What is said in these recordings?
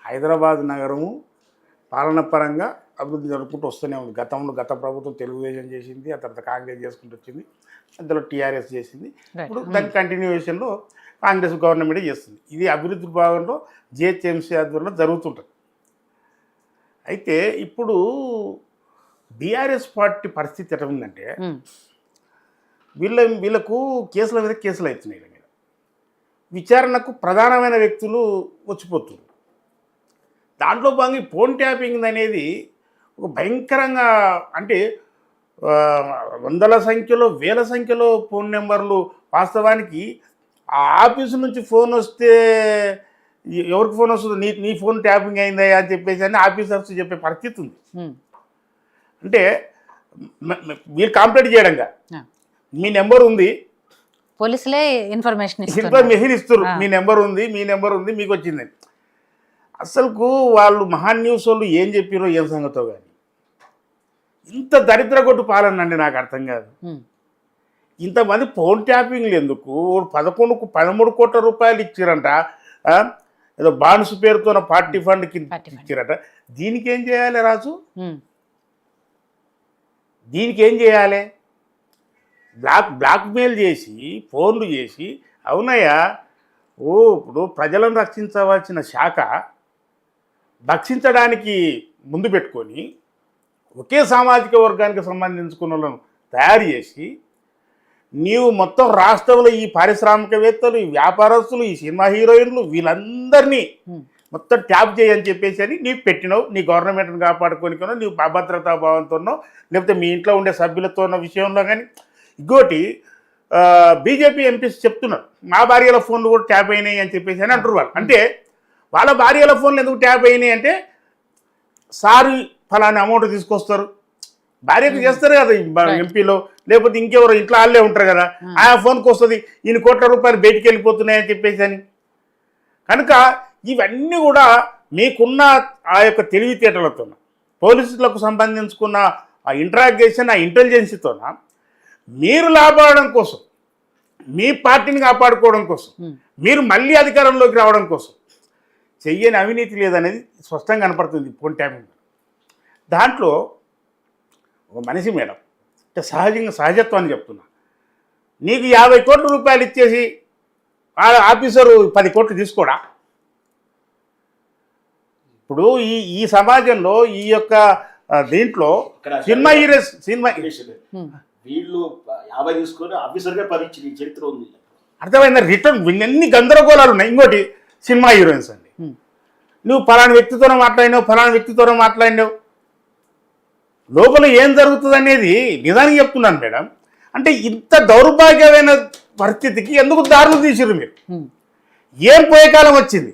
హైదరాబాద్ నగరము పాలన పరంగా అభివృద్ధి జరుపుకుంటూ వస్తూనే ఉంది. గత ప్రభుత్వం తెలుగుదేశం చేసింది, ఆ తర్వాత కాంగ్రెస్ చేసుకుంటూ వచ్చింది, అందులో టీఆర్ఎస్ చేసింది. ఇప్పుడు దాని కంటిన్యూయేషన్లో కాంగ్రెస్ గవర్నమెంటే చేస్తుంది. ఇది అభివృద్ధి భాగంలో జిహెచ్ఎంసీ ఆధ్వర్యంలో జరుగుతుంటుంది. అయితే ఇప్పుడు బీఆర్ఎస్ పార్టీ పరిస్థితి ఎట్లా ఉందంటే వీళ్ళకు కేసుల మీద కేసులు అవుతున్నాయి. వీళ్ళ మీద విచారణకు ప్రధానమైన వ్యక్తులు వచ్చిపోతున్నారు. దాంట్లో భాగంగా ఫోన్ ట్యాపింగ్ అనేది ఒక భయంకరంగా, అంటే వందల సంఖ్యలో వేల సంఖ్యలో ఫోన్ నెంబర్లు. వాస్తవానికి ఆ ఆఫీసు నుంచి ఫోన్ వస్తే ఎవరికి ఫోన్ వస్తుందో నీ ఫోన్ ట్యాపింగ్ అయిందా అని చెప్పేసి అని ఆఫీసర్స్ చెప్పే పరిస్థితి ఉంది. అంటే మీరు కంప్లైంట్ చేయడంగా మీ నెంబర్ ఉంది, పోలీసులే ఇన్ఫర్మేషన్ ఇస్తారు, మీ నెంబర్ ఉంది మీకు వచ్చిందని. అసలుకు వాళ్ళు మహాన్ న్యూస్ వాళ్ళు ఏం చెప్పారో ఏం సంగతో కానీ ఇంత దరిద్ర కొట్టు పాలన అండి నాకు అర్థం కాదు. ఇంతమంది ఫోన్ ట్యాపింగ్లు ఎందుకు? 13 కోట్ల రూపాయలు ఇచ్చారంట, ఏదో బాండ్స్ పేరుతో పార్టీ ఫండ్కి ఇచ్చారట. దీనికి ఏం చేయాలి రాజు? దీనికి ఏం చేయాలి? బ్లాక్మెయిల్ చేసి ఫోన్లు చేసి, అవునయ్యా ఇప్పుడు ప్రజలను రక్షించవలసిన శాఖ భక్షించడానికి ముందు పెట్టుకొని ఒకే సామాజిక వర్గానికి సంబంధించుకున్న వాళ్ళను తయారు చేసి నీవు మొత్తం రాష్ట్రంలో ఈ పారిశ్రామికవేత్తలు, ఈ వ్యాపారస్తులు, ఈ సినిమా హీరోయిన్లు వీళ్ళందరినీ మొత్తం ట్యాప్ చేయని చెప్పేసి అని నీకు పెట్టినావు. నీ గవర్నమెంట్ని కాపాడుకోనికనో, నీవు అభద్రతా భావంతోనో, లేకపోతే మీ ఇంట్లో ఉండే సభ్యులతో ఉన్న విషయంలో కానీ. ఇంకోటి బీజేపీ ఎంపీస్ చెప్తున్నారు మా భార్యల ఫోన్లు కూడా ట్యాప్ అయినాయి అని చెప్పేసి అని అంటారు వాళ్ళు. అంటే వాళ్ళ భార్యల ఫోన్లు ఎందుకు ట్యాప్ అయినాయి అంటే సారి ఫలానా అమౌంట్ తీసుకొస్తారు, భార్యకు చేస్తారు కదా ఎంపీలో, లేకపోతే ఇంకెవరో ఇంట్లో వాళ్ళే ఉంటారు కదా, ఆ ఫోన్కి వస్తుంది ఇన్ని కోట్ల రూపాయలు బయటికి వెళ్ళిపోతున్నాయని చెప్పేసి అని. కనుక ఇవన్నీ కూడా మీకున్న ఆ యొక్క తెలివితేటలతో, పోలీసులకు సంబంధించుకున్న ఆ ఇంటరాగేషన్, ఆ ఇంటెలిజెన్సీతోన మీరు లాభపడడం కోసం, మీ పార్టీని కాపాడుకోవడం కోసం, మీరు మళ్ళీ అధికారంలోకి రావడం కోసం చెయ్యని అవినీతి లేదనేది స్పష్టంగా కనపడుతుంది ఫోన్ ట్యాపింగ్. దాంట్లో ఒక మనిషి మేడం అంటే సహజత్వాన్ని చెప్తున్నా, నీకు 50 కోట్ల రూపాయలు ఇచ్చేసి ఆఫీసరు 10 కోట్లు తీసుకోడా? ఇప్పుడు ఈ సమాజంలో ఈ యొక్క దీంట్లో సినిమా హీరోస్ వీళ్ళు 50 తీసుకొని ఆఫీసర్గా పరీక్ష చరిత్ర ఉంది. అర్థమైందా? రిటర్న్ ఇవన్నీ గందరగోళాలు ఉన్నాయి. ఇంకోటి సినిమా హీరోయిన్స్ అండి, నువ్వు ఫలానా వ్యక్తితోనే మాట్లాడినావు, లోపల ఏం జరుగుతుంది అనేది నిజానికి చెప్తున్నాను మేడం. అంటే ఇంత దౌర్భాగ్యమైన పరిస్థితికి ఎందుకు దారులు తీసిరు మీరు? ఏం పోయే కాలం వచ్చింది?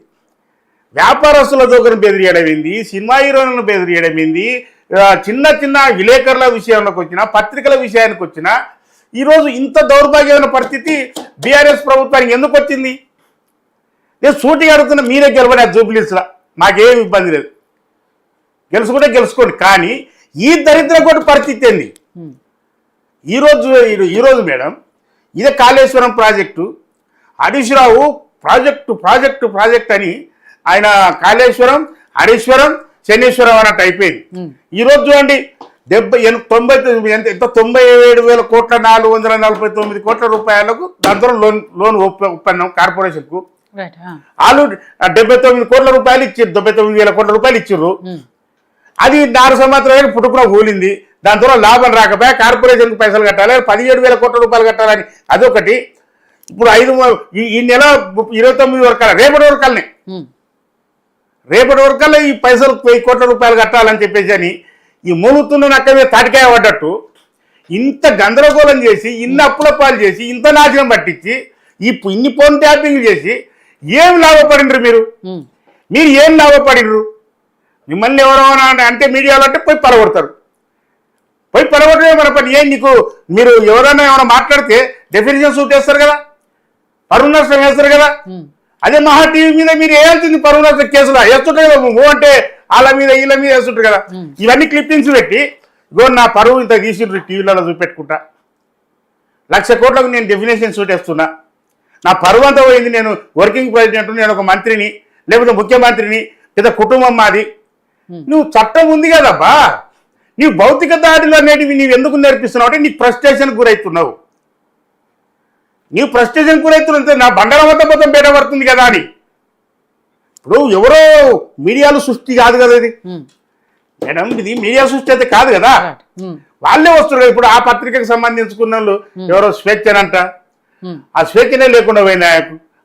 వ్యాపారస్తుల దగ్గర బెదిరియడం ఏంది, సినిమా హీరోయిన్లను బెదిరియడం ఏంది, చిన్న విలేకరుల విషయంలోకి వచ్చినా, పత్రికల విషయానికి వచ్చినా ఈరోజు ఇంత దౌర్భాగ్యమైన పరిస్థితి బీఆర్ఎస్ ప్రభుత్వానికి ఎందుకు వచ్చింది? నేను సూటిగా అడుగుతున్నా, మీరే గెలవడే జూబ్లీస్లా, మాకేం ఇబ్బంది లేదు, గెలుచుకోండి. కానీ ఈ దరిద్ర కొట్టు పరిస్థితి ఏంది ఈరోజు మేడం? ఇదే కాళేశ్వరం ప్రాజెక్టు, హరీష్ రావు ప్రాజెక్టు అని ఆయన కాళేశ్వరం, హరీశ్వరం, శనీశ్వరం అన్నట్టు అయిపోయింది. ఈరోజు చూడండి 97,449 కోట్ల రూపాయలకు దాంతో లోన్ ఒప్పందం కార్పొరేషన్కు. వాళ్ళు 79 కోట్ల రూపాయలు ఇచ్చారు, 99,000 కోట్ల రూపాయలు ఇచ్చారు. అది 4 సంవత్సరాలు పుట్టుకున్న కూలింది, దాంతో లాభం రాకపోయా కార్పొరేషన్కి పైసలు కట్టాలి, 17,000 కోట్ల రూపాయలు కట్టాలని అదొకటి. ఇప్పుడు ఈ నెల 29 వరకు రేపటి వరకల్లా ఈ పైసలు 1000 కోట్ల రూపాయలు కట్టాలని చెప్పేసి అని ఈ మూలుతున్న నక్క మీద తాటికాయ పడ్డట్టు ఇంత గందరగోళం చేసి, ఇన్ని అప్పుల పాలు చేసి, ఇంత నాశనం పట్టించి, ఇన్ని ఫోన్ ట్యాపింగ్ చేసి ఏం లాభపడినరు మీరు ఏం లాభపడినరు? మిమ్మల్ని ఎవరైనా అంటే మీడియాలో అంటే పోయి పలగొడతారు, మన పని ఏం? మీరు ఎవరైనా ఏమైనా మాట్లాడితే డెఫినేషన్ సూట్ వేస్తారు కదా, పరువు నష్టం వేస్తారు కదా. అదే మహా టీవీ మీద మీరు వేయాల్సింది పరువు నష్టం కేసులో వేస్తుంటారు కదా, అంటే వాళ్ళ మీద వీళ్ళ మీద వేస్తుంటారు కదా. ఇవన్నీ క్లిప్పింగ్స్ పెట్టి నా పరువు ఇంత తీసిండ్రు టీవీలలో చూపెట్టుకుంటా, 1,00,000 కోట్లకు నేను డెఫినేషన్ సూట్ వేస్తున్నా, నా పరువు అంతా పోయింది, నేను వర్కింగ్ ప్రెసిడెంట్, నేను ఒక మంత్రిని లేకపోతే ముఖ్యమంత్రిని, పెద్ద కుటుంబం మాది. నువ్వు చట్టం ఉంది కదబ్బా, నీవు భౌతిక దాడులు అనేటివి నీవు ఎందుకు నేర్పిస్తున్నావు అంటే నీకు ఫ్రస్ట్రేషన్ గురవుతున్నావు. నీవు ఫ్రస్ట్రేషన్ గురవుతున్నా నా బండల వద్ద మొత్తం బయటపడుతుంది కదా అని. ఇప్పుడు ఎవరో మీడియాలో సృష్టి కాదు కదా ఇది మేడం, ఇది మీడియా సృష్టి అయితే కాదు కదా, వాళ్ళే వస్తున్నారు. ఇప్పుడు ఆ పత్రికకు సంబంధించుకున్న వాళ్ళు ఎవరో స్వేచ్ఛనంట, ఆ స్వేచ్ఛనే లేకుండా పోయిన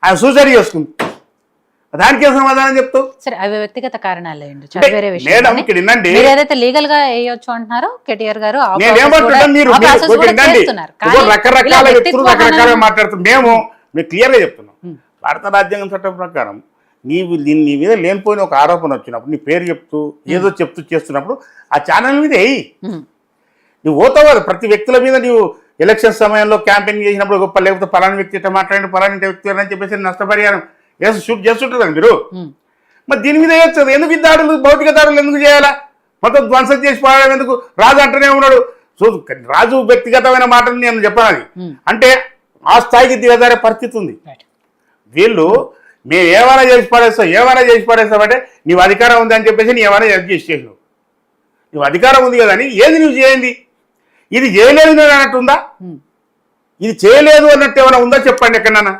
ఆయన సూసైడ్ చేసుకుంది, దానికే సమాధానం చెప్తావు? సరే, అవి వ్యక్తిగత కారణాలు వేరే మేడం ఇక్కడ వినండి, మీరు ఏదైతే లీగల్ గా వేయొచ్చు అంటున్నారో కేటీఆర్ గారు నేనేమంటున్నా, మీరు రకరకాల వ్యక్తులు రకరకాలుగా మాట్లాడుతున్నారు. మేము క్లియర్ గా చెప్తున్నాం, భారత రాజ్యాంగం చట్టం ప్రకారం నీ మీద లేనిపోయిన ఒక ఆరోపణ వచ్చినప్పుడు నీ పేరు చెప్తూ ఏదో చెప్తూ చేస్తున్నప్పుడు ఆ ఛానల్ మీద వేయి. నువ్వు పోతావు కదా ప్రతి వ్యక్తుల మీద, నువ్వు ఎలక్షన్ సమయంలో క్యాంపెయిన్ చేసినప్పుడు గొప్ప, లేకపోతే పలానా వ్యక్తి ఇట్లా మాట్లాడి పలానా వ్యక్తి అని చెప్పేసి నష్టపరిహారం షూట్ చేస్తుంటారు కదా మీరు. మరి దీని మీద వేయచ్చు, ఎందుకు ఈ దాడులు, భౌతిక దాడులు ఎందుకు చేయాలా? మొత్తం ధ్వంసం చేసి పోవడం ఎందుకు? రాజు అంటూనే ఉన్నాడు. రాజు వ్యక్తిగతమైన మాటలు నేను చెప్పాలి అంటే ఆ స్థాయికి దిగజారే పరిస్థితి ఉంది. వీళ్ళు మేము ఏమైనా చేసి పడేస్తామంటే నీవు అధికారం ఉంది అని చెప్పేసి నీ ఏమైనా చేసేసావు. నువ్వు అధికారం ఉంది కదా అని ఏది నువ్వు చేయండి. ఇది చేయలేదు అన్నట్టు ఉందా? ఇది చేయలేదు అన్నట్టు ఏమైనా ఉందా చెప్పండి ఎక్కడన్నా.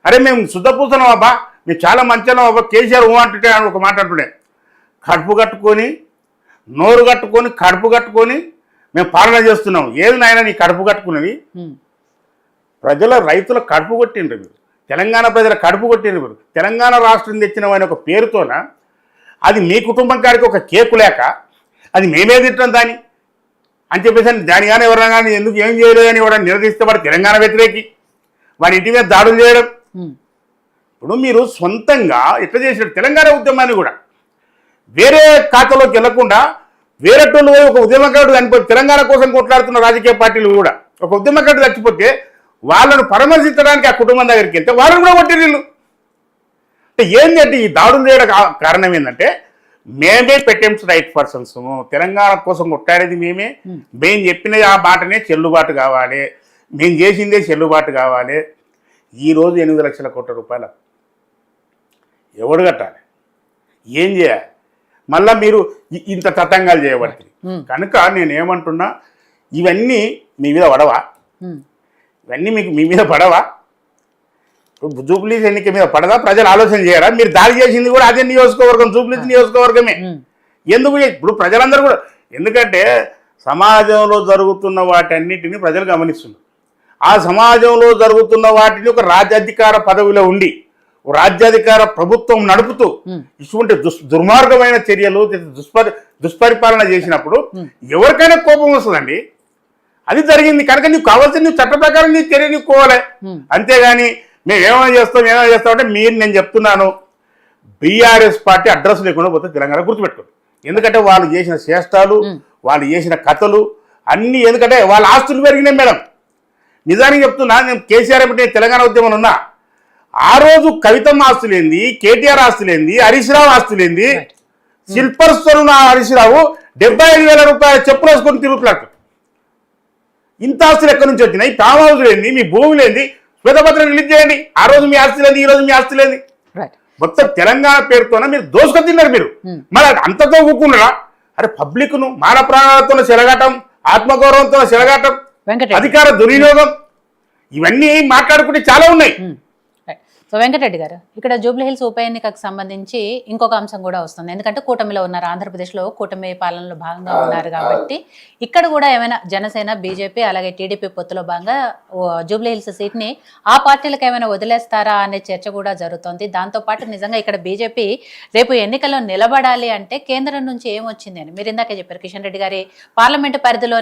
అరే మేము శుద్ధపూసనం అబ్బా, మేము చాలా మంచిగా అబ్బా, కేసీఆర్ అంటుంటే అని ఒక మాట అంటుండే. కడుపు కట్టుకొని, నోరు కట్టుకొని, కడుపు కట్టుకొని మేము పాలన చేస్తున్నాం. ఏది నాయన నీ కడుపు కట్టుకున్నది? ప్రజల రైతుల కడుపు కొట్టిండ్రు మీరు, తెలంగాణ ప్రజల కడుపు కొట్టిండ్రు మీరు. తెలంగాణ రాష్ట్రం తెచ్చిన అనే ఒక పేరుతోన అది మీ కుటుంబం కాడికి ఒక కేకు లేక అది మేమే తింటాం దాన్ని అని చెప్పేసి దాని కానీ ఎవరైనా కానీ ఎందుకు ఏం చేయలేదు అని ఎవరైనా నిలదీస్తే వాడు తెలంగాణ వ్యతిరేకి, వాడి ఇంటి మీద దాడులు చేయడం. ఇప్పుడు మీరు సొంతంగా ఎట్లా చేసినట్టు తెలంగాణ ఉద్యమాన్ని కూడా వేరే ఖాతాలోకి వెళ్లకుండా వేరే టోళ్ళు ఒక ఉద్యమకారుడు చనిపోతే, తెలంగాణ కోసం కొట్లాడుతున్న రాజకీయ పార్టీలు కూడా ఒక ఉద్యమకారుడు చచ్చిపోతే వాళ్ళను పరామర్శించడానికి ఆ కుటుంబం దగ్గరికి వెళ్తే వాళ్ళని కూడా కొట్టిరు. అంటే ఏంటంటే ఈ దాడులు చేయడం కారణం ఏంటంటే మేమే పెట్టేమ్స్ రైట్ పర్సన్స్, తెలంగాణ కోసం కొట్టాడేది మేమే, మేము చెప్పినది ఆ మాటనే చెల్లుబాటు కావాలి, మేము చేసిందే చెల్లుబాటు కావాలి. ఈరోజు 8 లక్షల కోట్ల రూపాయలు ఎవడు కట్టాలి? ఏం చేయాలి? మళ్ళా మీరు ఇంత తతంగాలు చేయబడుతుంది కనుక నేనేమంటున్నా, ఇవన్నీ మీ మీద పడవా? ఇవన్నీ మీ మీద పడవా? జూబ్లీస్ ఎన్నిక మీద పడదా? ప్రజలు ఆలోచన చేయరా? మీరు దాడి చేసింది కూడా అదే నియోజకవర్గం, జూబ్లీస్ నియోజకవర్గమే. ఎందుకు ఇప్పుడు ప్రజలందరూ కూడా, ఎందుకంటే సమాజంలో జరుగుతున్న వాటన్నిటిని ప్రజలు గమనిస్తున్నారు. ఆ సమాజంలో జరుగుతున్న వాటిని ఒక రాజ్యాధికార పదవిలో ఉండి రాజ్యాధికార ప్రభుత్వం నడుపుతూ ఇటువంటి దుర్మార్గమైన చర్యలు దుష్పరిపాలన చేసినప్పుడు ఎవరికైనా కోపం వస్తుందండి. అది జరిగింది కనుక నీకు కావాల్సింది నువ్వు చట్ట ప్రకారం నీ చర్య నీకోవాలి. అంతేగాని మేము ఏమైనా చేస్తామంటే నేను చెప్తున్నాను, బీఆర్ఎస్ పార్టీ అడ్రస్ లేకుండా పోతే తెలంగాణ గుర్తుపెట్టుకోండి. ఎందుకంటే వాళ్ళు చేసిన చేష్టాలు, వాళ్ళు చేసిన కథలు అన్నీ, ఎందుకంటే వాళ్ళ ఆస్తులు పెరిగినాయి మేడం. నిజానికి చెప్తున్నా, నేను కేసీఆర్ బట్టి తెలంగాణ ఉద్యమంలో ఉన్నా. ఆ రోజు కవితమ్మ ఆస్తులేంది, కేటీఆర్ ఆస్తులేంది, హరీష్ రావు ఆస్తులేంది, శిల్పర్స్తరున్న హరీష్ రావు 75,000 రూపాయల చెప్పులు వేసుకొని తిరుగుతున్నాడు. ఇంత ఆస్తులు ఎక్కడి నుంచి వచ్చినాయి? ఫామ్ హౌస్ లేంది, మీ భూములేంది, శ్వేతపత్రం రిలీజ్ చేయండి. ఆ రోజు మీ ఆస్తి లేదు, ఈ రోజు మీ ఆస్తి లేదు. మొత్తం తెలంగాణ పేరుతోనే మీరు దోసుకొని తిన్నారు. మీరు మరి అంతతో ఊరుకున్నారా? అరే పబ్లిక్ను మాన ప్రాణాలతో చెలగాటం, ఆత్మగౌరవంతో చెలగాటం, అధికార దుర్వినియోగం, ఇవన్నీ మాట్లాడుకుంటే చాలా ఉన్నాయి. సో వెంకటరెడ్డి గారు, ఇక్కడ జూబ్లీ హిల్స్ ఉప ఎన్నికకు సంబంధించి ఇంకొక అంశం కూడా వస్తుంది. ఎందుకంటే కూటమిలో ఉన్నారు, ఆంధ్రప్రదేశ్లో కూటమి పాలనలో భాగంగా ఉన్నారు కాబట్టి ఇక్కడ కూడా ఏమైనా జనసేన, బీజేపీ అలాగే టీడీపీ పొత్తులో భాగంగా జూబ్లీ హిల్స్ సీట్ని ఆ పార్టీలకు ఏమైనా వదిలేస్తారా అనే చర్చ కూడా జరుగుతోంది. దాంతోపాటు నిజంగా ఇక్కడ బీజేపీ రేపు ఎన్నికల్లో నిలబడాలి అంటే కేంద్రం నుంచి ఏమొచ్చింది అని మీరు ఇందాకే చెప్పారు. కిషన్ రెడ్డి గారి పార్లమెంటు పరిధిలోనే